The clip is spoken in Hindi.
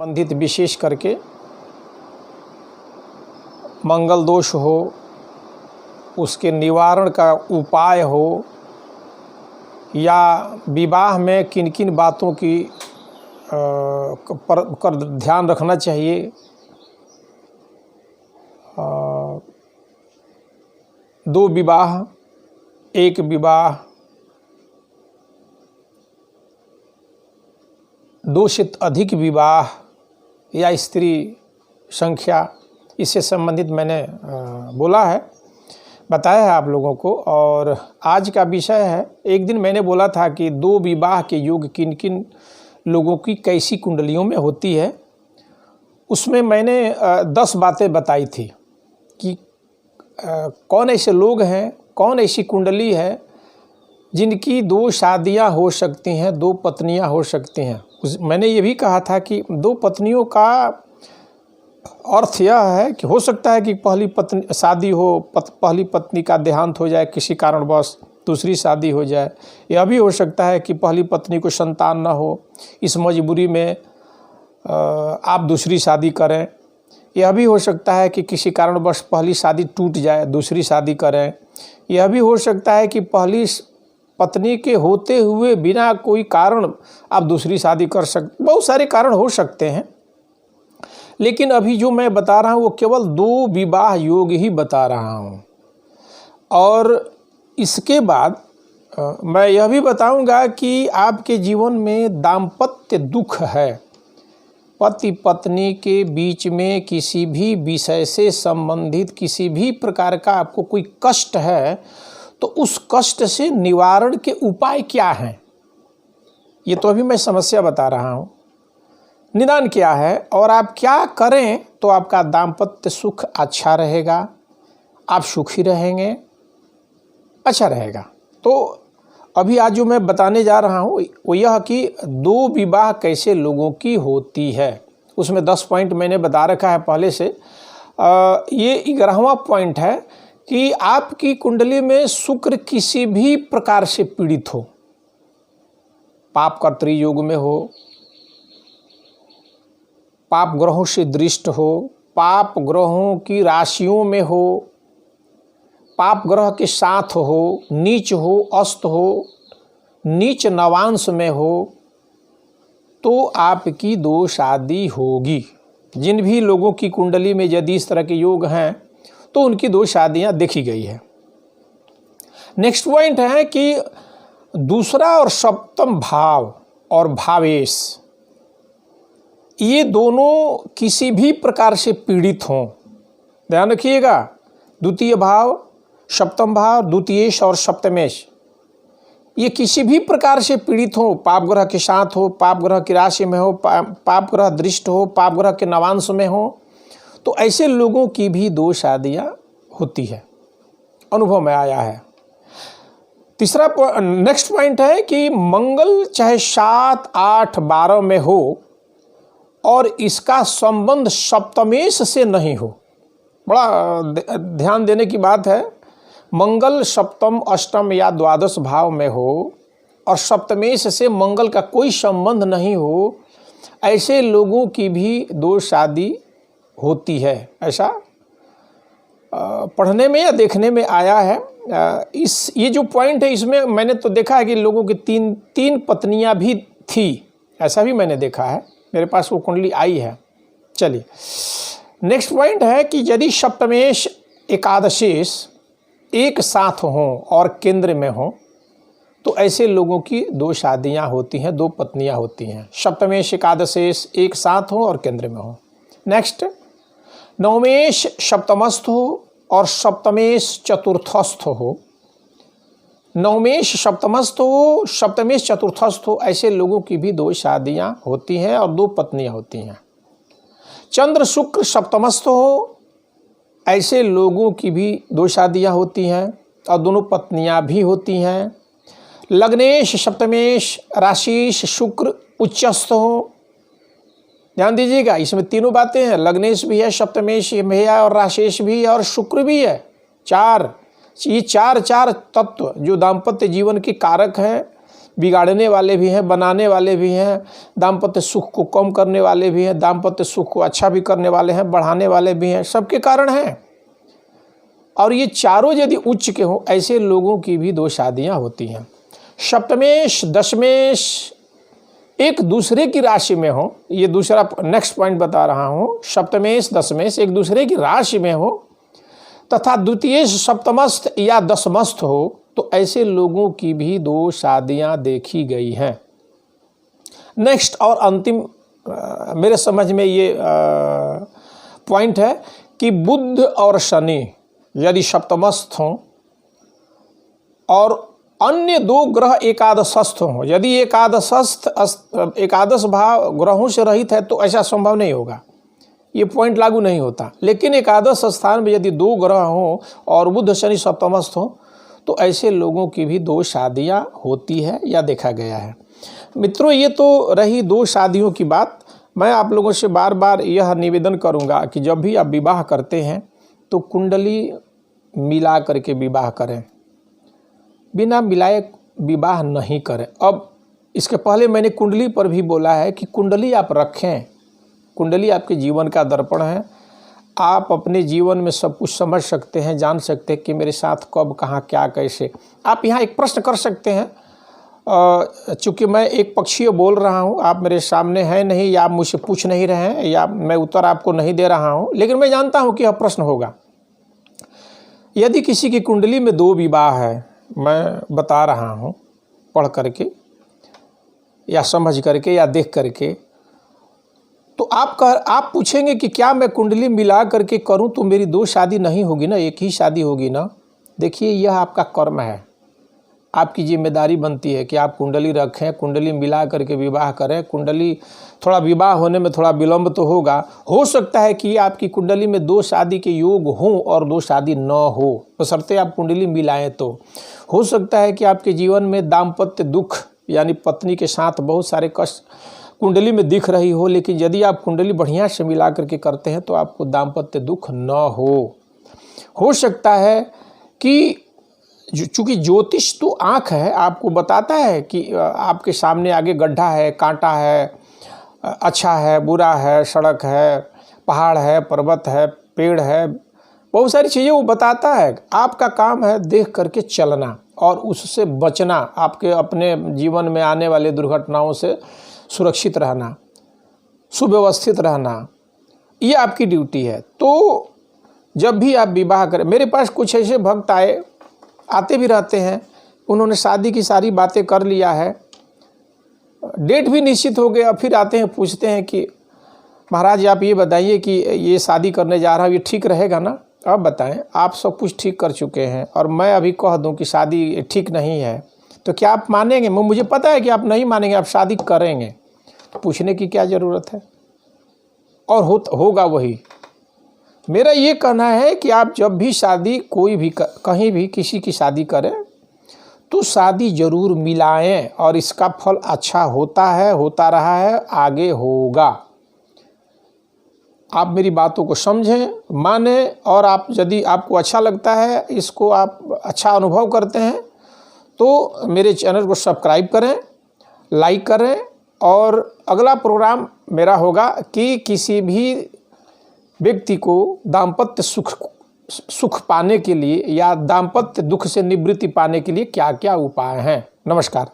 संबंधित विशेष करके मंगल दोष हो, उसके निवारण का उपाय हो, या विवाह में किन किन बातों की पर ध्यान रखना चाहिए, दो विवाह, एक विवाह, दो से अधिक विवाह या स्त्री संख्या, इससे संबंधित मैंने बोला है, बताया है आप लोगों को। और आज का विषय है, एक दिन मैंने बोला था कि दो विवाह के योग किन किन लोगों की कैसी कुंडलियों में होती है। उसमें मैंने 10 बातें बताई थी कि कौन ऐसे लोग हैं, कौन ऐसी कुंडली है जिनकी 2 शादियां हो सकती हैं, 2 पत्नियां हो सकती हैं। मैंने ये भी कहा था कि 2 पत्नियों का अर्थ यह है कि हो सकता है कि पहली पत्नी शादी हो, पहली पत्नी का देहांत हो जाए किसी कारणवश, दूसरी शादी हो जाए। यह भी हो सकता है कि पहली पत्नी को संतान न हो, इस मजबूरी में आप दूसरी शादी करें। यह भी हो सकता है कि किसी कारणवश पहली शादी टूट जाए, दूसरी शादी करें। यह भी हो सकता है कि पहली पत्नी के होते हुए बिना कोई कारण आप दूसरी शादी कर सकते, बहुत सारे कारण हो सकते हैं। लेकिन अभी जो मैं बता रहा हूँ वो केवल 2 विवाह योग ही बता रहा हूँ। और इसके बाद मैं यह भी बताऊंगा कि आपके जीवन में दाम्पत्य दुख है, पति पत्नी के बीच में किसी भी विषय से संबंधित किसी भी प्रकार का आपको कोई कष्ट है, तो उस कष्ट से निवारण के उपाय क्या हैं, ये तो अभी मैं समस्या बता रहा हूँ। निदान क्या है और आप क्या करें तो आपका दाम्पत्य सुख अच्छा रहेगा, आप सुखी रहेंगे, अच्छा रहेगा। तो अभी आज जो मैं बताने जा रहा हूँ वो यह कि 2 विवाह कैसे लोगों की होती है। उसमें 10 पॉइंट मैंने बता रखा है पहले से। ये 11वां पॉइंट है कि आपकी कुंडली में शुक्र किसी भी प्रकार से पीड़ित हो, पाप कर्तृ योग में हो, पाप ग्रहों से दृष्ट हो, पाप ग्रहों की राशियों में हो, पाप ग्रह के साथ हो, नीच हो, अस्त हो, नीच नवांश में हो, तो आपकी 2 शादी होगी। जिन भी लोगों की कुंडली में यदि इस तरह के योग हैं तो उनकी 2 शादियां देखी गई है। नेक्स्ट पॉइंट है कि दूसरा और सप्तम भाव और भावेश, ये दोनों किसी भी प्रकार से पीड़ित हों। ध्यान रखिएगा, द्वितीय भाव, सप्तम भाव, द्वितीयेश और सप्तमेश, ये किसी भी प्रकार से पीड़ित हो, पाप ग्रह के साथ हो, पाप ग्रह की राशि में हो, पाप ग्रह दृष्ट हो, पाप ग्रह के नवांश में हो, तो ऐसे लोगों की भी 2 शादियां होती है, अनुभव में आया है। तीसरा नेक्स्ट पॉइंट है कि मंगल चाहे 7, 8, 12 में हो और इसका संबंध सप्तमेश से नहीं हो। बड़ा ध्यान देने की बात है। मंगल सप्तम, अष्टम या द्वादश भाव में हो और सप्तमेश से मंगल का कोई संबंध नहीं हो, ऐसे लोगों की भी 2 शादी होती है। ऐसा पढ़ने में या देखने में आया है। ये जो पॉइंट है इसमें मैंने तो देखा है कि लोगों की 3 पत्नियां भी थी, ऐसा भी मैंने देखा है, मेरे पास वो कुंडली आई है। चलिए नेक्स्ट पॉइंट है कि यदि सप्तमेश एकादशेश एक साथ हों और केंद्र में हों तो ऐसे लोगों की 2 शादियां होती हैं, 2 पत्नियां होती हैं। सप्तमेश एकादशेश एक साथ हो और केंद्र में हो। नेक्स्ट, नवमेश सप्तमस्थ हो और सप्तमेश चतुर्थस्थ हो। नवमेश सप्तमस्थ हो, सप्तमेश चतुर्थस्थ हो, ऐसे लोगों की भी 2 शादियां होती हैं और 2 पत्नियां होती हैं। चंद्र शुक्र सप्तमस्थ हो, ऐसे लोगों की भी 2 शादियां होती हैं और दोनों पत्नियां भी होती हैं। लग्नेश सप्तमेश राशिश शुक्र उच्चस्थ हो। ध्यान दीजिएगा, इसमें 3 बातें हैं, लग्नेश भी है, सप्तमेश भी है और राशिश भी है और शुक्र भी है। 4 तत्व जो दाम्पत्य जीवन के कारक हैं, बिगाड़ने वाले भी हैं, बनाने वाले भी हैं, दाम्पत्य सुख को कम करने वाले भी हैं, दाम्पत्य सुख को अच्छा भी करने वाले हैं, बढ़ाने वाले भी हैं, सबके कारण हैं। और ये चारों यदि उच्च के हों, ऐसे लोगों की भी 2 शादियां होती हैं। सप्तमेश दशमेश एक दूसरे की राशि में हो, ये दूसरा नेक्स्ट पॉइंट बता रहा हूँ। सप्तमेश दशमेश एक दूसरे की राशि में हो तथा द्वितीयेश सप्तमस्थ या दशमस्थ हो, तो ऐसे लोगों की भी 2 शादियां देखी गई हैं। नेक्स्ट और अंतिम मेरे समझ में ये पॉइंट है कि बुध और शनि यदि सप्तमस्थ हों और अन्य 2 ग्रह एकादशस्थ हों, यदि एकादश भाव ग्रहों से रहित है तो ऐसा संभव नहीं होगा, ये पॉइंट लागू नहीं होता। लेकिन एकादश स्थान में यदि 2 ग्रह हों और बुध शनि सप्तमस्थ हों, तो ऐसे लोगों की भी 2 शादियां होती है या देखा गया है। मित्रों, ये तो रही 2 शादियों की बात। मैं आप लोगों से बार बार यह निवेदन करूंगा कि जब भी आप विवाह करते हैं तो कुंडली मिला करके विवाह करें, बिना मिलाए विवाह नहीं करें। अब इसके पहले मैंने कुंडली पर भी बोला है कि कुंडली आप रखें। कुंडली आपके जीवन का दर्पण है। आप अपने जीवन में सब कुछ समझ सकते हैं, जान सकते हैं कि मेरे साथ कब, कहाँ, क्या, कैसे। आप यहाँ एक प्रश्न कर सकते हैं, चूँकि मैं एक पक्षीय बोल रहा हूँ, आप मेरे सामने हैं नहीं, या आप मुझसे पूछ नहीं रहे हैं, या मैं उत्तर आपको नहीं दे रहा हूँ, लेकिन मैं जानता हूँ कि यह प्रश्न होगा। यदि किसी की कुंडली में 2 विवाह है, मैं बता रहा हूँ पढ़ करके या समझ करके या देख करके, तो आप पूछेंगे कि क्या मैं कुंडली मिला करके करूं तो मेरी 2 शादी नहीं होगी ना, एक ही शादी होगी ना। देखिए, यह आपका कर्म है, आपकी जिम्मेदारी बनती है कि आप कुंडली रखें, कुंडली मिला करके विवाह करें। कुंडली थोड़ा विवाह होने में थोड़ा विलंब तो होगा, हो सकता है कि आपकी कुंडली में 2 शादी के योग हों और 2 शादी न हो, बशर्ते आप कुंडली मिलाएं। तो हो सकता है कि आपके जीवन में दाम्पत्य दुख यानी पत्नी के साथ बहुत सारे कष्ट कुंडली में दिख रही हो, लेकिन यदि आप कुंडली बढ़िया से मिला करके करते हैं तो आपको दाम्पत्य दुख न हो सकता है कि चूँकि ज्योतिष तो आँख है, आपको बताता है कि आपके सामने आगे गड्ढा है, कांटा है, अच्छा है, बुरा है, सड़क है, पहाड़ है, पर्वत है, पेड़ है, बहुत सारी चीज़ें वो बताता है। आपका काम है देख करके चलना और उससे बचना, आपके अपने जीवन में आने वाले दुर्घटनाओं से सुरक्षित रहना, सुव्यवस्थित रहना, ये आपकी ड्यूटी है। तो जब भी आप विवाह करें, मेरे पास कुछ ऐसे भक्त आते भी रहते हैं, उन्होंने शादी की सारी बातें कर लिया है, डेट भी निश्चित हो गया, फिर आते हैं पूछते हैं कि महाराज आप ये बताइए कि ये शादी करने जा रहा हूँ, ये ठीक रहेगा ना। अब बताएं, आप सब कुछ ठीक कर चुके हैं और मैं अभी कह दूं कि शादी ठीक नहीं है, तो क्या आप मानेंगे? मुझे पता है कि आप नहीं मानेंगे, आप शादी करेंगे, पूछने की क्या ज़रूरत है? और होगा वही। मेरा ये कहना है कि आप जब भी शादी कोई भी कहीं भी किसी की शादी करें तो शादी जरूर मिलाएं, और इसका फल अच्छा होता है, होता रहा है, आगे होगा। आप मेरी बातों को समझें, मानें, और आप यदि आपको अच्छा लगता है, इसको आप अच्छा अनुभव करते हैं, तो मेरे चैनल को सब्सक्राइब करें, लाइक करें। और अगला प्रोग्राम मेरा होगा कि किसी भी व्यक्ति को दाम्पत्य सुख पाने के लिए या दाम्पत्य दुख से निवृत्ति पाने के लिए क्या क्या उपाय हैं। नमस्कार।